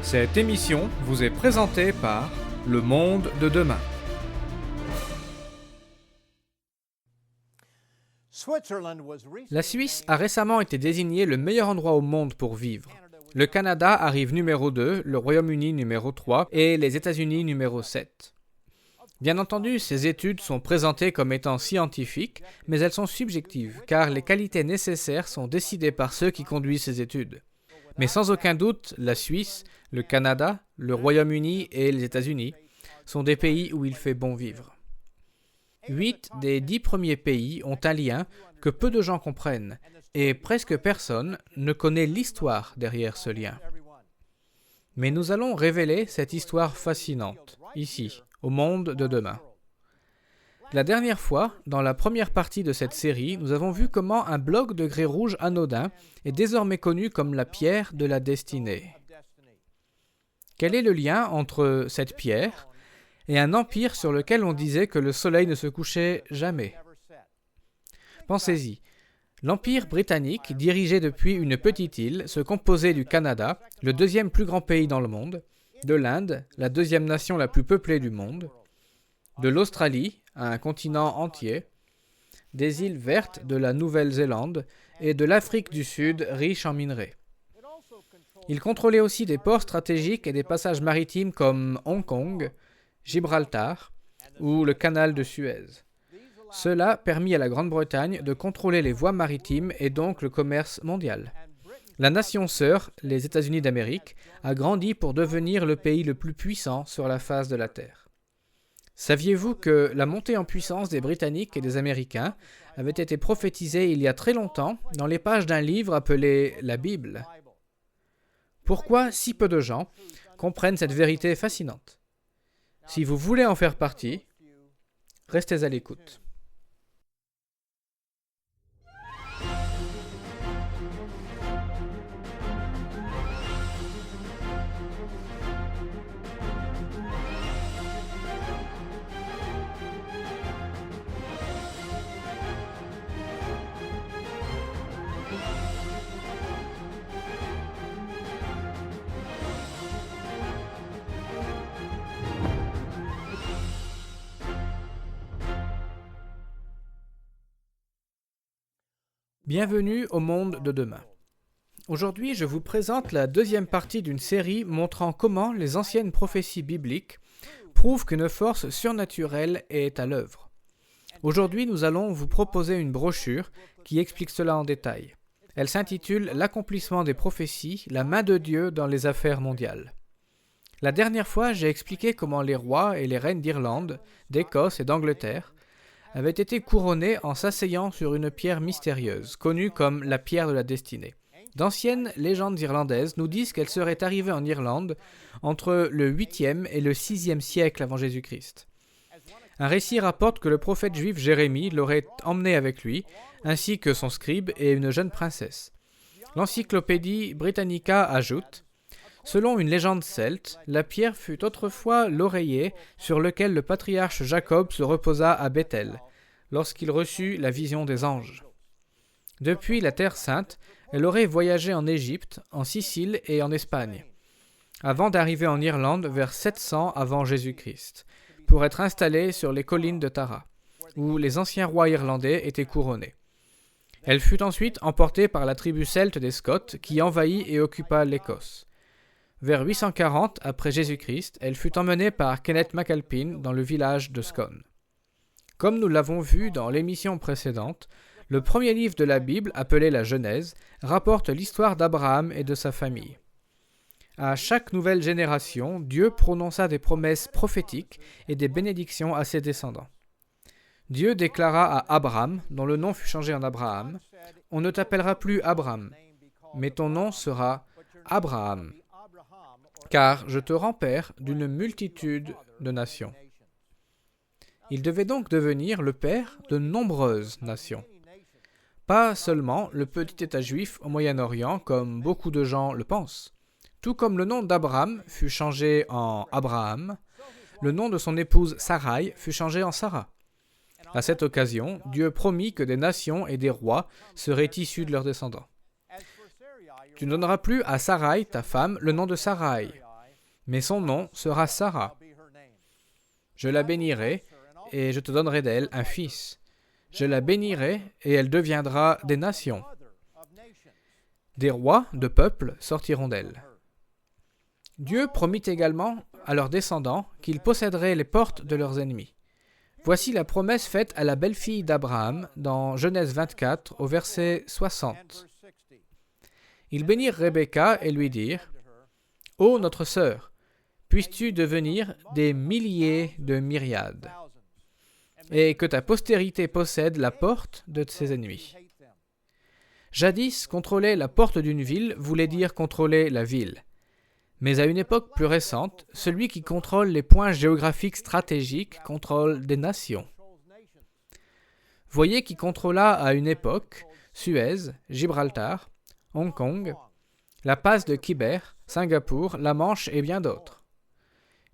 Cette émission vous est présentée par Le Monde de Demain. La Suisse a récemment été désignée le meilleur endroit au monde pour vivre. Le Canada arrive numéro 2, le Royaume-Uni numéro 3 et les États-Unis numéro 7. Bien entendu, ces études sont présentées comme étant scientifiques, mais elles sont subjectives, car les qualités nécessaires sont décidées par ceux qui conduisent ces études. Mais sans aucun doute, la Suisse, le Canada, le Royaume-Uni et les États-Unis sont des pays où il fait bon vivre. 8 des 10 premiers pays ont un lien que peu de gens comprennent, et presque personne ne connaît l'histoire derrière ce lien. Mais nous allons révéler cette histoire fascinante, ici, au Monde de Demain. La dernière fois, dans la première partie de cette série, nous avons vu comment un bloc de grès rouge anodin est désormais connu comme la pierre de la destinée. Quel est le lien entre cette pierre et un empire sur lequel on disait que le soleil ne se couchait jamais? Pensez-y. L'Empire britannique, dirigé depuis une petite île, se composait du Canada, le deuxième plus grand pays dans le monde, de l'Inde, la deuxième nation la plus peuplée du monde, de l'Australie, un continent entier, des îles vertes de la Nouvelle-Zélande et de l'Afrique du Sud riche en minerais. Il contrôlait aussi des ports stratégiques et des passages maritimes comme Hong Kong, Gibraltar ou le canal de Suez. Cela permit à la Grande-Bretagne de contrôler les voies maritimes et donc le commerce mondial. La nation sœur, les États-Unis d'Amérique, a grandi pour devenir le pays le plus puissant sur la face de la Terre. Saviez-vous que la montée en puissance des Britanniques et des Américains avait été prophétisée il y a très longtemps dans les pages d'un livre appelé la Bible? Pourquoi si peu de gens comprennent cette vérité fascinante? Si vous voulez en faire partie, restez à l'écoute. Bienvenue au Monde de Demain. Aujourd'hui, je vous présente la deuxième partie d'une série montrant comment les anciennes prophéties bibliques prouvent qu'une force surnaturelle est à l'œuvre. Aujourd'hui, nous allons vous proposer une brochure qui explique cela en détail. Elle s'intitule « L'accomplissement des prophéties, la main de Dieu dans les affaires mondiales ». La dernière fois, j'ai expliqué comment les rois et les reines d'Irlande, d'Écosse et d'Angleterre avaient été couronnés en s'asseyant sur une pierre mystérieuse, connue comme la pierre de la destinée. D'anciennes légendes irlandaises nous disent qu'elle serait arrivée en Irlande entre le 8e et le 6e siècle avant Jésus-Christ. Un récit rapporte que le prophète juif Jérémie l'aurait emmenée avec lui, ainsi que son scribe et une jeune princesse. L'encyclopédie Britannica ajoute: selon une légende celte, la pierre fut autrefois l'oreiller sur lequel le patriarche Jacob se reposa à Bethel, lorsqu'il reçut la vision des anges. Depuis la Terre Sainte, elle aurait voyagé en Égypte, en Sicile et en Espagne, avant d'arriver en Irlande vers 700 avant Jésus-Christ, pour être installée sur les collines de Tara, où les anciens rois irlandais étaient couronnés. Elle fut ensuite emportée par la tribu celte des Scots qui envahit et occupa l'Écosse. Vers 840 après Jésus-Christ, elle fut emmenée par Kenneth MacAlpin dans le village de Scone. Comme nous l'avons vu dans l'émission précédente, le premier livre de la Bible, appelé la Genèse, rapporte l'histoire d'Abraham et de sa famille. À chaque nouvelle génération, Dieu prononça des promesses prophétiques et des bénédictions à ses descendants. Dieu déclara à Abraham, dont le nom fut changé en Abraham, « On ne t'appellera plus Abraham, mais ton nom sera Abraham, car je te rends père d'une multitude de nations. » Il devait donc devenir le père de nombreuses nations. Pas seulement le petit État juif au Moyen-Orient, comme beaucoup de gens le pensent. Tout comme le nom d'Abraham fut changé en Abraham, le nom de son épouse Sarai fut changé en Sarah. À cette occasion, Dieu promit que des nations et des rois seraient issus de leurs descendants. Tu ne donneras plus à Sarai, ta femme, le nom de Sarai, mais son nom sera Sarah. Je la bénirai, et je te donnerai d'elle un fils. Je la bénirai, et elle deviendra des nations. Des rois de peuples sortiront d'elle. Dieu promit également à leurs descendants qu'ils posséderaient les portes de leurs ennemis. Voici la promesse faite à la belle-fille d'Abraham dans Genèse 24 au verset 60. Ils bénirent Rebecca et lui dirent « Ô notre sœur, puisses-tu devenir des milliers de myriades, et que ta postérité possède la porte de ses ennemis. » Jadis, contrôler la porte d'une ville voulait dire contrôler la ville. Mais à une époque plus récente, celui qui contrôle les points géographiques stratégiques contrôle des nations. Voyez qui contrôla à une époque Suez, Gibraltar, Hong Kong, la passe de Khyber, Singapour, la Manche et bien d'autres.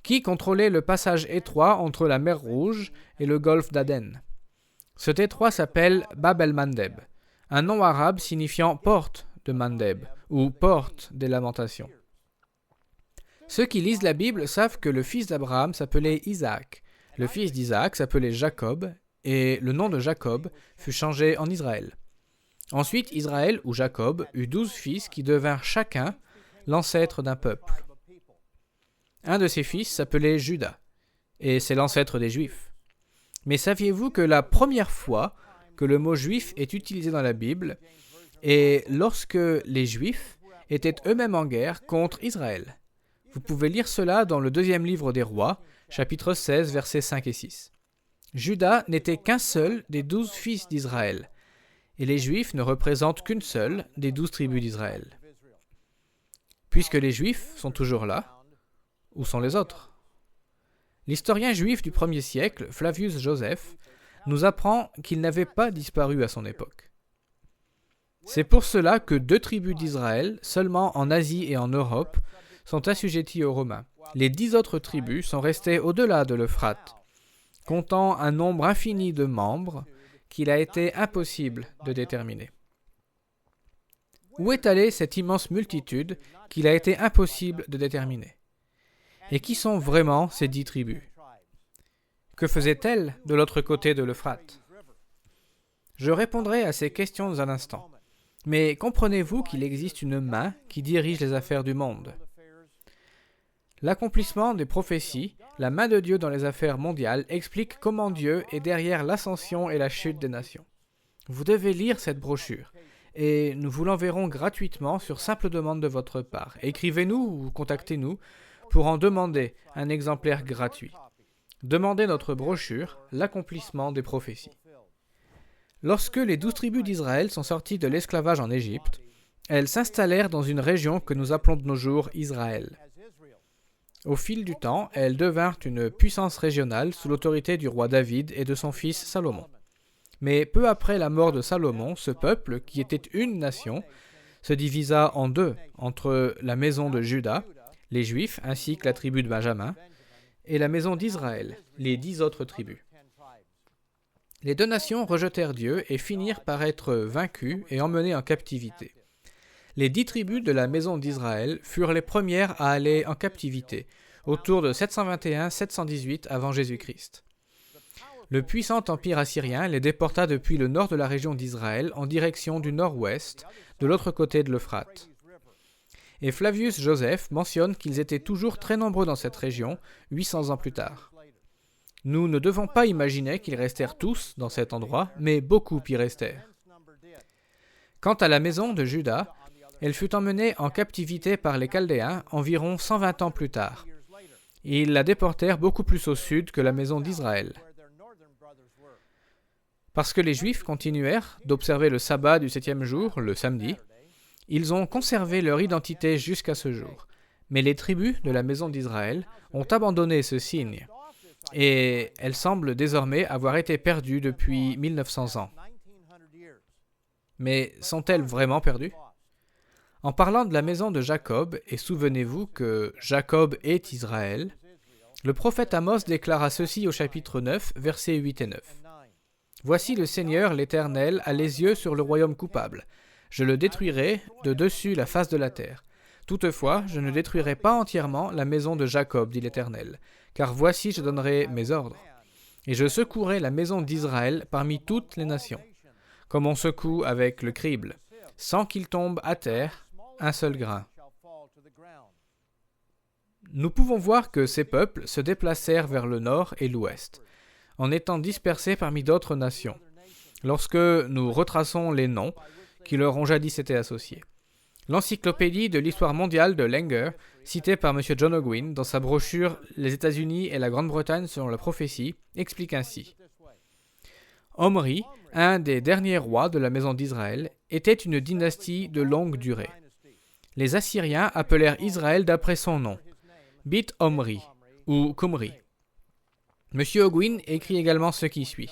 Qui contrôlait le passage étroit entre la mer Rouge et le golfe d'Aden. Cet étroit s'appelle Bab el-Mandeb, un nom arabe signifiant porte de Mandeb ou porte des lamentations. Ceux qui lisent la Bible savent que le fils d'Abraham s'appelait Isaac, le fils d'Isaac s'appelait Jacob, et le nom de Jacob fut changé en Israël. Ensuite, Israël ou Jacob eut 12 fils qui devinrent chacun l'ancêtre d'un peuple. Un de ses fils s'appelait Juda, et c'est l'ancêtre des Juifs. Mais saviez-vous que la première fois que le mot juif est utilisé dans la Bible est lorsque les Juifs étaient eux-mêmes en guerre contre Israël? Vous pouvez lire cela dans le deuxième livre des Rois, chapitre 16, versets 5 et 6. Juda n'était qu'un seul des 12 fils d'Israël, et les Juifs ne représentent qu'une seule des 12 tribus d'Israël. Puisque les Juifs sont toujours là, où sont les autres? L'historien juif du 1er siècle, Flavius Joseph, nous apprend qu'ils n'avaient pas disparu à son époque. C'est pour cela que 2 tribus d'Israël, seulement en Asie et en Europe, sont assujetties aux Romains. Les 10 autres tribus sont restées au-delà de l'Euphrate, comptant un nombre infini de membres qu'il a été impossible de déterminer. Où est allée cette immense multitude qu'il a été impossible de déterminer? Et qui sont vraiment ces 10 tribus? Que faisaient-elles de l'autre côté de l'Euphrate? Je répondrai à ces questions dans un instant. Mais comprenez-vous qu'il existe une main qui dirige les affaires du monde? L'accomplissement des prophéties, la main de Dieu dans les affaires mondiales, explique comment Dieu est derrière l'ascension et la chute des nations. Vous devez lire cette brochure, et nous vous l'enverrons gratuitement sur simple demande de votre part. Écrivez-nous ou contactez-nous pour en demander un exemplaire gratuit. Demandez notre brochure, l'accomplissement des prophéties. Lorsque les 12 tribus d'Israël sont sorties de l'esclavage en Égypte, elles s'installèrent dans une région que nous appelons de nos jours Israël. Au fil du temps, elles devinrent une puissance régionale sous l'autorité du roi David et de son fils Salomon. Mais peu après la mort de Salomon, ce peuple, qui était une nation, se divisa en 2, entre la maison de Juda, les Juifs ainsi que la tribu de Benjamin, et la maison d'Israël, les 10 autres tribus. Les 2 nations rejetèrent Dieu et finirent par être vaincues et emmenées en captivité. Les 10 tribus de la maison d'Israël furent les premières à aller en captivité, autour de 721-718 avant Jésus-Christ. Le puissant empire assyrien les déporta depuis le nord de la région d'Israël en direction du nord-ouest, de l'autre côté de l'Euphrate. Et Flavius Joseph mentionne qu'ils étaient toujours très nombreux dans cette région, 800 ans plus tard. Nous ne devons pas imaginer qu'ils restèrent tous dans cet endroit, mais beaucoup y restèrent. Quant à la maison de Juda, elle fut emmenée en captivité par les Chaldéens environ 120 ans plus tard. Ils la déportèrent beaucoup plus au sud que la maison d'Israël. Parce que les Juifs continuèrent d'observer le sabbat du 7e jour, le samedi, ils ont conservé leur identité jusqu'à ce jour. Mais les tribus de la maison d'Israël ont abandonné ce signe, et elles semblent désormais avoir été perdues depuis 1900 ans. Mais sont-elles vraiment perdues? En parlant de la maison de Jacob, et souvenez-vous que Jacob est Israël, le prophète Amos déclara ceci au chapitre 9, versets 8 et 9. « Voici le Seigneur, l'Éternel, a les yeux sur le royaume coupable. Je le détruirai de dessus la face de la terre. Toutefois, je ne détruirai pas entièrement la maison de Jacob, dit l'Éternel, car voici je donnerai mes ordres, et je secouerai la maison d'Israël parmi toutes les nations, comme on secoue avec le crible, sans qu'il tombe à terre un seul grain. Nous pouvons voir que ces peuples se déplacèrent vers le nord et l'ouest, en étant dispersés parmi d'autres nations, lorsque nous retraçons les noms qui leur ont jadis été associés. L'encyclopédie de l'histoire mondiale de Langer, citée par M. John Ogwyn dans sa brochure « Les États-Unis et la Grande-Bretagne selon la prophétie », explique ainsi. Omri, un des derniers rois de la maison d'Israël, était une dynastie de longue durée. Les Assyriens appelèrent Israël d'après son nom, Bit Omri, ou Qumri. M. Ogwyn écrit également ce qui suit.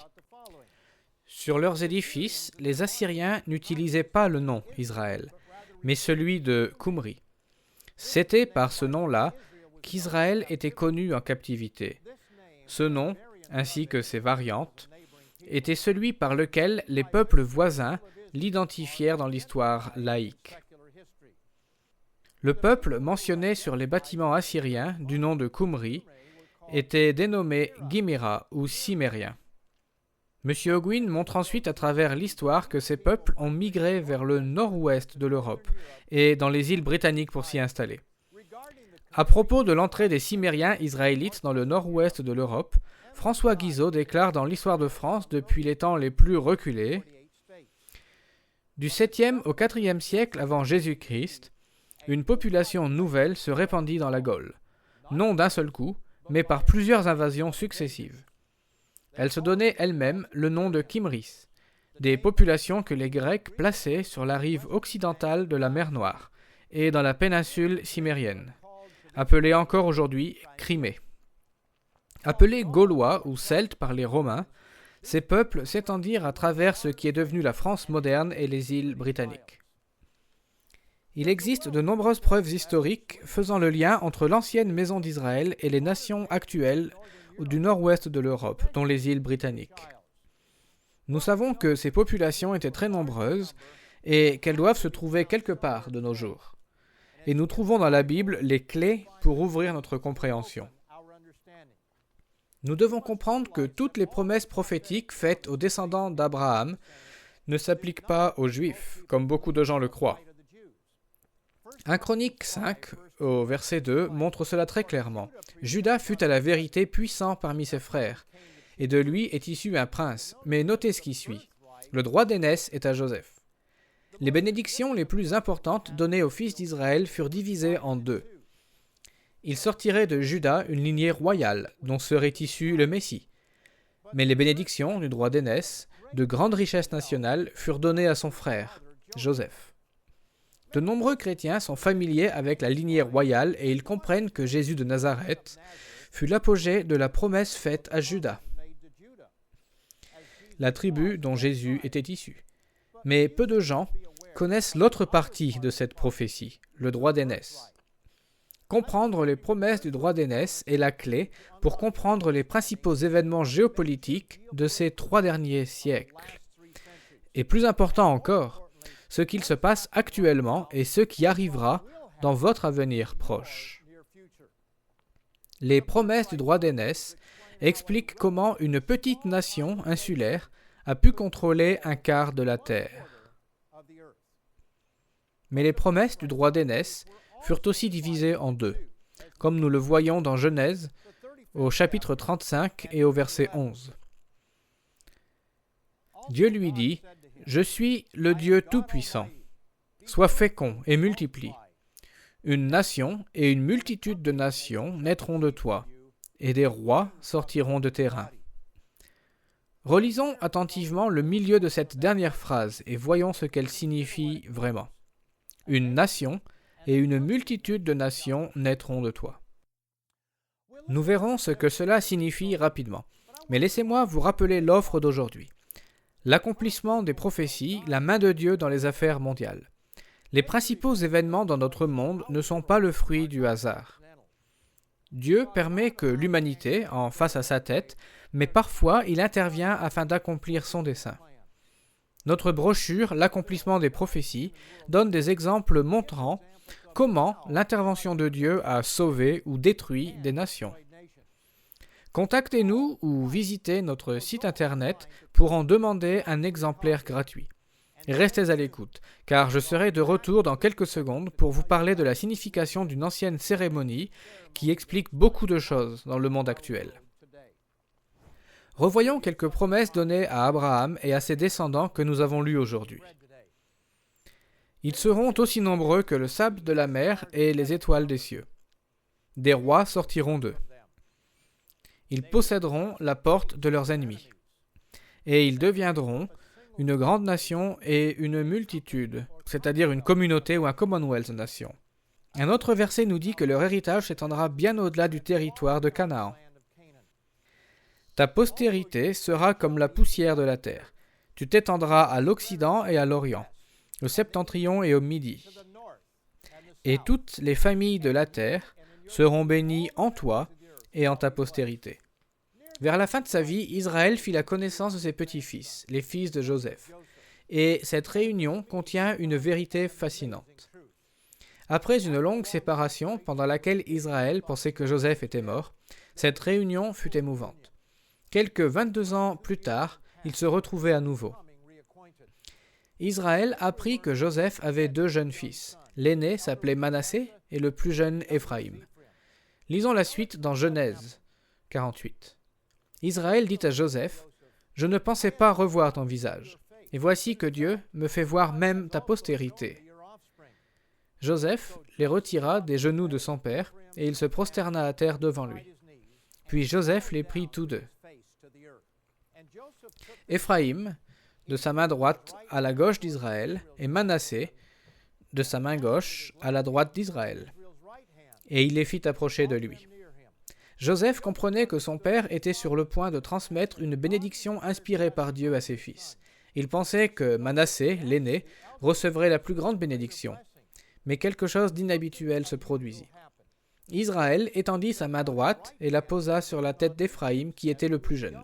Sur leurs édifices, les Assyriens n'utilisaient pas le nom Israël, mais celui de Qumri. C'était par ce nom-là qu'Israël était connu en captivité. Ce nom, ainsi que ses variantes, était celui par lequel les peuples voisins l'identifièrent dans l'histoire laïque. Le peuple mentionné sur les bâtiments assyriens du nom de Qumri était dénommé Gimira ou Cimérien. M. Ogwyn montre ensuite à travers l'histoire que ces peuples ont migré vers le nord-ouest de l'Europe et dans les îles britanniques pour s'y installer. À propos de l'entrée des Cimériens israélites dans le nord-ouest de l'Europe, François Guizot déclare dans l'Histoire de France depuis les temps les plus reculés, du 7e au 4e siècle avant Jésus-Christ, une population nouvelle se répandit dans la Gaule, non d'un seul coup, mais par plusieurs invasions successives. Elle se donnait elle-même le nom de Kimris, des populations que les Grecs plaçaient sur la rive occidentale de la mer Noire et dans la péninsule cimérienne, appelée encore aujourd'hui Crimée. Appelés Gaulois ou Celtes par les Romains, ces peuples s'étendirent à travers ce qui est devenu la France moderne et les îles britanniques. Il existe de nombreuses preuves historiques faisant le lien entre l'ancienne maison d'Israël et les nations actuelles du nord-ouest de l'Europe, dont les îles britanniques. Nous savons que ces populations étaient très nombreuses et qu'elles doivent se trouver quelque part de nos jours. Et nous trouvons dans la Bible les clés pour ouvrir notre compréhension. Nous devons comprendre que toutes les promesses prophétiques faites aux descendants d'Abraham ne s'appliquent pas aux Juifs, comme beaucoup de gens le croient. 1 Chronique 5, au verset 2, montre cela très clairement. Judas fut à la vérité puissant parmi ses frères, et de lui est issu un prince. Mais notez ce qui suit. Le droit d'aînesse est à Joseph. Les bénédictions les plus importantes données aux fils d'Israël furent divisées en deux. Il sortirait de Juda une lignée royale, dont serait issu le Messie. Mais les bénédictions du droit d'aînesse, de grande richesse nationale, furent données à son frère, Joseph. De nombreux chrétiens sont familiers avec la lignée royale et ils comprennent que Jésus de Nazareth fut l'apogée de la promesse faite à Juda, la tribu dont Jésus était issu. Mais peu de gens connaissent l'autre partie de cette prophétie, le droit d'aînesse. Comprendre les promesses du droit d'aînesse est la clé pour comprendre les principaux événements géopolitiques de ces 3 derniers siècles. Et plus important encore, ce qu'il se passe actuellement et ce qui arrivera dans votre avenir proche. Les promesses du droit d'aînesse expliquent comment une petite nation insulaire a pu contrôler un quart de la terre. Mais les promesses du droit d'aînesse furent aussi divisées en deux, comme nous le voyons dans Genèse, au chapitre 35 et au verset 11. Dieu lui dit, « Je suis le Dieu Tout-Puissant. Sois fécond et multiplie. Une nation et une multitude de nations naîtront de toi, et des rois sortiront de tes reins. » Relisons attentivement le milieu de cette dernière phrase et voyons ce qu'elle signifie vraiment. Une nation et une multitude de nations naîtront de toi. Nous verrons ce que cela signifie rapidement, mais laissez-moi vous rappeler l'offre d'aujourd'hui. L'accomplissement des prophéties, la main de Dieu dans les affaires mondiales. Les principaux événements dans notre monde ne sont pas le fruit du hasard. Dieu permet que l'humanité en fasse à sa tête, mais parfois il intervient afin d'accomplir son dessein. Notre brochure, L'accomplissement des prophéties, donne des exemples montrant comment l'intervention de Dieu a sauvé ou détruit des nations. Contactez-nous ou visitez notre site internet pour en demander un exemplaire gratuit. Restez à l'écoute, car je serai de retour dans quelques secondes pour vous parler de la signification d'une ancienne cérémonie qui explique beaucoup de choses dans le monde actuel. Revoyons quelques promesses données à Abraham et à ses descendants que nous avons lues aujourd'hui. Ils seront aussi nombreux que le sable de la mer et les étoiles des cieux. Des rois sortiront d'eux. Ils posséderont la porte de leurs ennemis. Et ils deviendront une grande nation et une multitude, c'est-à-dire une communauté ou un Commonwealth de nations. Un autre verset nous dit que leur héritage s'étendra bien au-delà du territoire de Canaan. Ta postérité sera comme la poussière de la terre. Tu t'étendras à l'Occident et à l'Orient, au septentrion et au Midi. Et toutes les familles de la terre seront bénies en toi et en ta postérité. Vers la fin de sa vie, Israël fit la connaissance de ses petits-fils, les fils de Joseph. Et cette réunion contient une vérité fascinante. Après une longue séparation, pendant laquelle Israël pensait que Joseph était mort, cette réunion fut émouvante. Quelques 22 ans plus tard, ils se retrouvaient à nouveau. Israël apprit que Joseph avait 2 jeunes fils. L'aîné s'appelait Manassé et le plus jeune Éphraïm. Lisons la suite dans Genèse 48. Israël dit à Joseph, « Je ne pensais pas revoir ton visage, et voici que Dieu me fait voir même ta postérité. » Joseph les retira des genoux de son père, et il se prosterna à terre devant lui. Puis Joseph les prit tous deux. Éphraïm, de sa main droite à la gauche d'Israël, et Manassé, de sa main gauche à la droite d'Israël. Et il les fit approcher de lui. Joseph comprenait que son père était sur le point de transmettre une bénédiction inspirée par Dieu à ses fils. Il pensait que Manassé, l'aîné, recevrait la plus grande bénédiction. Mais quelque chose d'inhabituel se produisit. Israël étendit sa main droite et la posa sur la tête d'Éphraïm, qui était le plus jeune.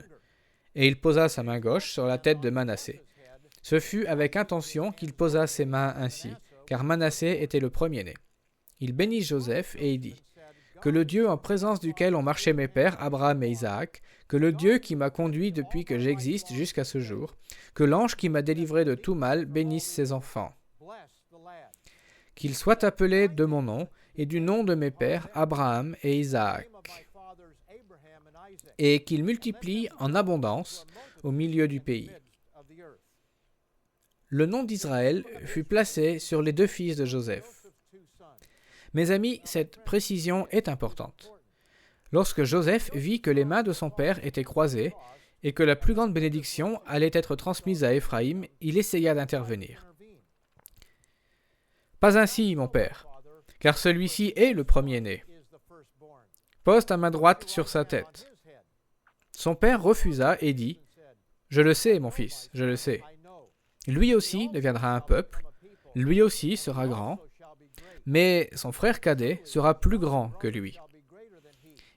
Et il posa sa main gauche sur la tête de Manassé. Ce fut avec intention qu'il posa ses mains ainsi, car Manassé était le premier-né. Il bénit Joseph et il dit, « Que le Dieu en présence duquel ont marché mes pères, Abraham et Isaac, que le Dieu qui m'a conduit depuis que j'existe jusqu'à ce jour, que l'ange qui m'a délivré de tout mal bénisse ses enfants. Qu'il soit appelé de mon nom et du nom de mes pères, Abraham et Isaac, et qu'il multiplie en abondance au milieu du pays. » Le nom d'Israël fut placé sur les 2 fils de Joseph. Mes amis, cette précision est importante. Lorsque Joseph vit que les mains de son père étaient croisées et que la plus grande bénédiction allait être transmise à Éphraïm, il essaya d'intervenir. « Pas ainsi, mon père, car celui-ci est le premier-né. Pose ta main droite sur sa tête. » Son père refusa et dit, « Je le sais, mon fils, je le sais. Lui aussi deviendra un peuple, lui aussi sera grand, mais son frère cadet sera plus grand que lui.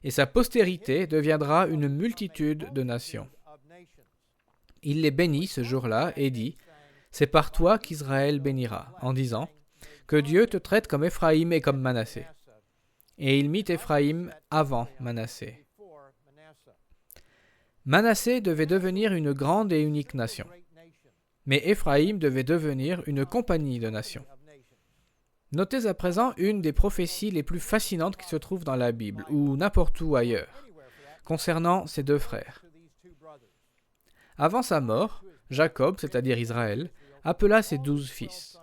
Et sa postérité deviendra une multitude de nations. » Il les bénit ce jour-là et dit, « C'est par toi qu'Israël bénira, en disant, que Dieu te traite comme Éphraïm et comme Manassé. » Et il mit Éphraïm avant Manassé. Manassé devait devenir une grande et unique nation, mais Éphraïm devait devenir une compagnie de nations. Notez à présent une des prophéties les plus fascinantes qui se trouvent dans la Bible, ou n'importe où ailleurs, concernant ces 2 frères. Avant sa mort, Jacob, c'est-à-dire Israël, appela ses 12 fils.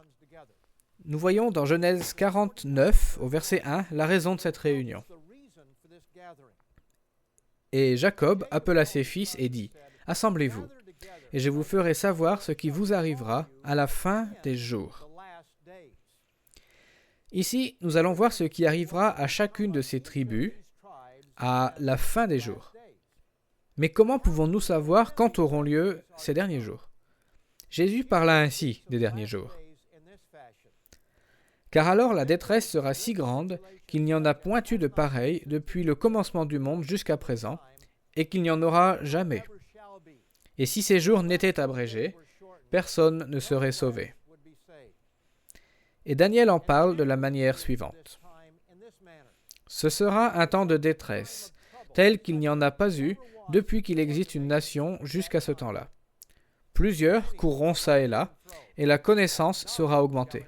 Nous voyons dans Genèse 49, au verset 1, la raison de cette réunion. Et Jacob appela ses fils et dit, « Assemblez-vous, et je vous ferai savoir ce qui vous arrivera à la fin des jours. » Ici, nous allons voir ce qui arrivera à chacune de ces tribus à la fin des jours. Mais comment pouvons-nous savoir quand auront lieu ces derniers jours? Jésus parla ainsi des derniers jours. « Car alors la détresse sera si grande qu'il n'y en a point eu de pareil depuis le commencement du monde jusqu'à présent, et qu'il n'y en aura jamais. Et si ces jours n'étaient abrégés, personne ne serait sauvé. » Et Daniel en parle de la manière suivante. Ce sera un temps de détresse, tel qu'il n'y en a pas eu depuis qu'il existe une nation jusqu'à ce temps-là. Plusieurs courront çà et là, et la connaissance sera augmentée.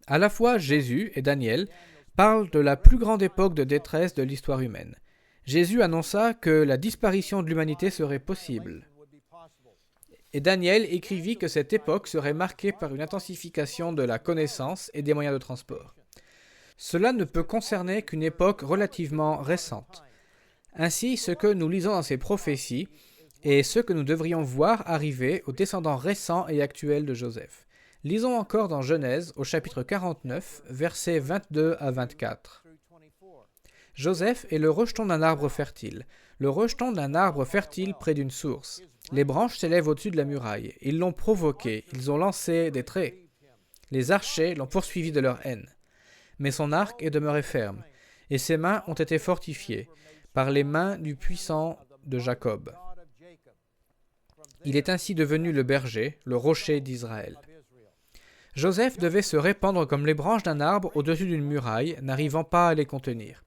À la fois Jésus et Daniel parlent de la plus grande époque de détresse de l'histoire humaine. Jésus annonça que la disparition de l'humanité serait possible. Et Daniel écrivit que cette époque serait marquée par une intensification de la connaissance et des moyens de transport. Cela ne peut concerner qu'une époque relativement récente. Ainsi, ce que nous lisons dans ces prophéties est ce que nous devrions voir arriver aux descendants récents et actuels de Joseph. Lisons encore dans Genèse au chapitre 49, versets 22 à 24. Joseph est le rejeton d'un arbre fertile, le rejeton d'un arbre fertile près d'une source. Les branches s'élèvent au-dessus de la muraille. Ils l'ont provoqué, ils ont lancé des traits. Les archers l'ont poursuivi de leur haine. Mais son arc est demeuré ferme, et ses mains ont été fortifiées par les mains du puissant de Jacob. Il est ainsi devenu le berger, le rocher d'Israël. Joseph devait se répandre comme les branches d'un arbre au-dessus d'une muraille, n'arrivant pas à les contenir.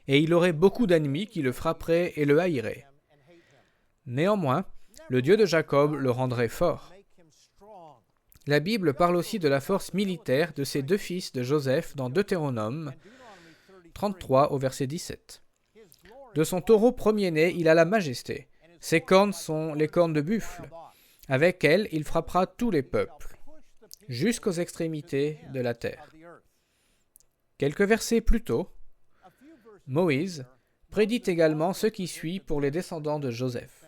Et il aurait beaucoup d'ennemis qui le frapperaient et le haïraient. Néanmoins, le Dieu de Jacob le rendrait fort. La Bible parle aussi de la force militaire de ces deux fils de Joseph dans Deutéronome 33 au verset 17. De son taureau premier-né, il a la majesté. Ses cornes sont les cornes de buffle. Avec elles, il frappera tous les peuples, jusqu'aux extrémités de la terre. Quelques versets plus tôt, Moïse prédit également ce qui suit pour les descendants de Joseph.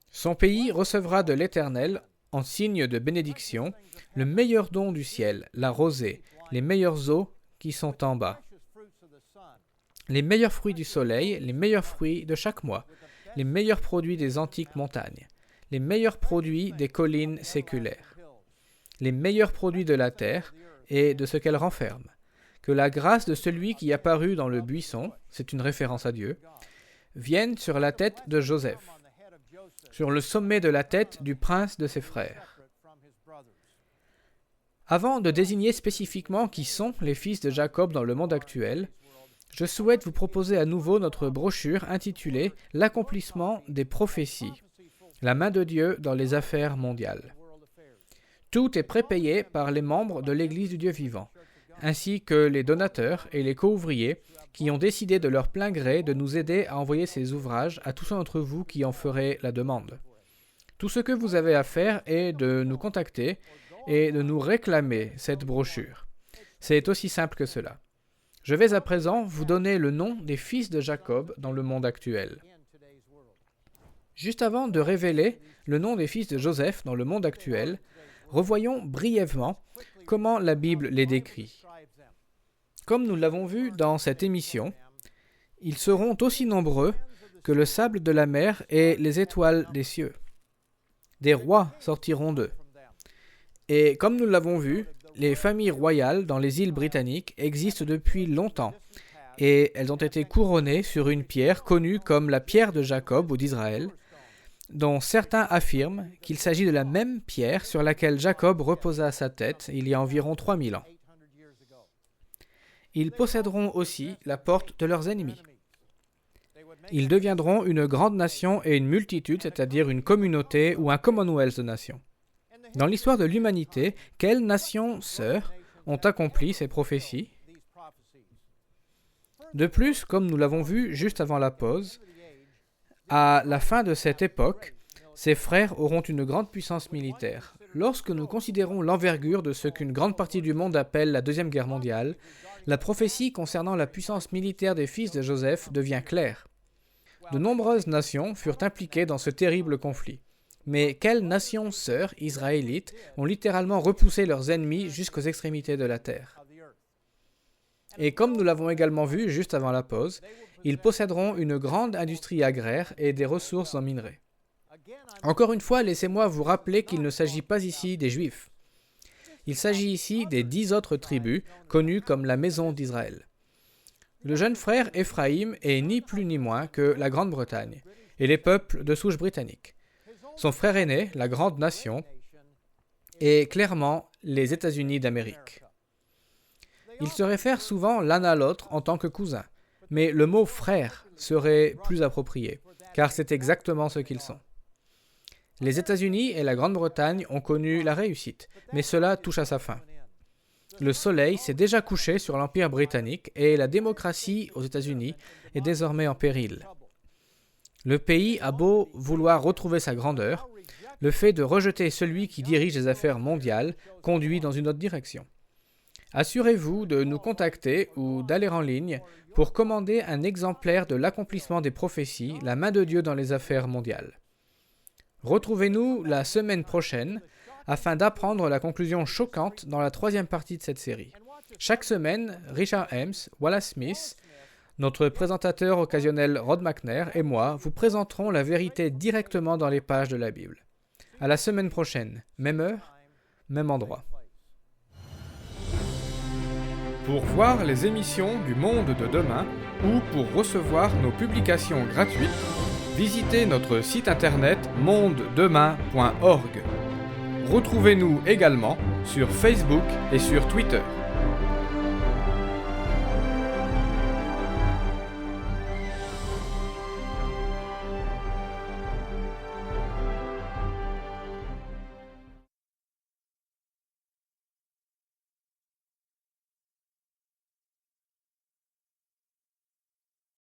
Son pays recevra de l'Éternel, en signe de bénédiction, le meilleur don du ciel, la rosée, les meilleures eaux qui sont en bas, les meilleurs fruits du soleil, les meilleurs fruits de chaque mois, les meilleurs produits des antiques montagnes, les meilleurs produits des collines séculaires, les meilleurs produits de la terre et de ce qu'elle renferme. Que la grâce de celui qui apparut dans le buisson, c'est une référence à Dieu, vienne sur la tête de Joseph, sur le sommet de la tête du prince de ses frères. Avant de désigner spécifiquement qui sont les fils de Jacob dans le monde actuel, je souhaite vous proposer à nouveau notre brochure intitulée « L'accomplissement des prophéties, la main de Dieu dans les affaires mondiales ». Tout est prépayé par les membres de l'Église du Dieu vivant, ainsi que les donateurs et les co-ouvriers qui ont décidé de leur plein gré de nous aider à envoyer ces ouvrages à tous ceux d'entre vous qui en feraient la demande. Tout ce que vous avez à faire est de nous contacter et de nous réclamer cette brochure. C'est aussi simple que cela. Je vais à présent vous donner le nom des fils de Jacob dans le monde actuel. Juste avant de révéler le nom des fils de Joseph dans le monde actuel, revoyons brièvement comment la Bible les décrit. Comme nous l'avons vu dans cette émission, ils seront aussi nombreux que le sable de la mer et les étoiles des cieux. Des rois sortiront d'eux. Et comme nous l'avons vu, les familles royales dans les îles britanniques existent depuis longtemps, et elles ont été couronnées sur une pierre connue comme la pierre de Jacob ou d'Israël, dont certains affirment qu'il s'agit de la même pierre sur laquelle Jacob reposa sa tête il y a environ 3000 ans. Ils posséderont aussi la porte de leurs ennemis. Ils deviendront une grande nation et une multitude, c'est-à-dire une communauté ou un Commonwealth de nations. Dans l'histoire de l'humanité, quelles nations sœurs ont accompli ces prophéties? De plus, comme nous l'avons vu juste avant la pause, à la fin de cette époque, ces frères auront une grande puissance militaire. Lorsque nous considérons l'envergure de ce qu'une grande partie du monde appelle la Deuxième Guerre mondiale, la prophétie concernant la puissance militaire des fils de Joseph devient claire. De nombreuses nations furent impliquées dans ce terrible conflit. Mais quelles nations sœurs israélites ont littéralement repoussé leurs ennemis jusqu'aux extrémités de la terre? Et comme nous l'avons également vu juste avant la pause, ils posséderont une grande industrie agraire et des ressources en minerais. Encore une fois, laissez-moi vous rappeler qu'il ne s'agit pas ici des Juifs. Il s'agit ici des 10 autres tribus, connues comme la maison d'Israël. Le jeune frère Éphraïm est ni plus ni moins que la Grande-Bretagne et les peuples de souche britannique. Son frère aîné, la grande nation, est clairement les États-Unis d'Amérique. Ils se réfèrent souvent l'un à l'autre en tant que cousins, mais le mot frère serait plus approprié, car c'est exactement ce qu'ils sont. Les États-Unis et la Grande-Bretagne ont connu la réussite, mais cela touche à sa fin. Le soleil s'est déjà couché sur l'Empire britannique et la démocratie aux États-Unis est désormais en péril. Le pays a beau vouloir retrouver sa grandeur, le fait de rejeter celui qui dirige les affaires mondiales conduit dans une autre direction. Assurez-vous de nous contacter ou d'aller en ligne pour commander un exemplaire de l'accomplissement des prophéties, la main de Dieu dans les affaires mondiales. Retrouvez-nous la semaine prochaine afin d'apprendre la conclusion choquante dans la 3e partie de cette série. Chaque semaine, Richard Helms, Wallace Smith, notre présentateur occasionnel Rod McNair et moi vous présenterons la vérité directement dans les pages de la Bible. À la semaine prochaine, même heure, même endroit. Pour voir les émissions du Monde de demain ou pour recevoir nos publications gratuites, visitez notre site internet mondedemain.org. Retrouvez-nous également sur Facebook et sur Twitter.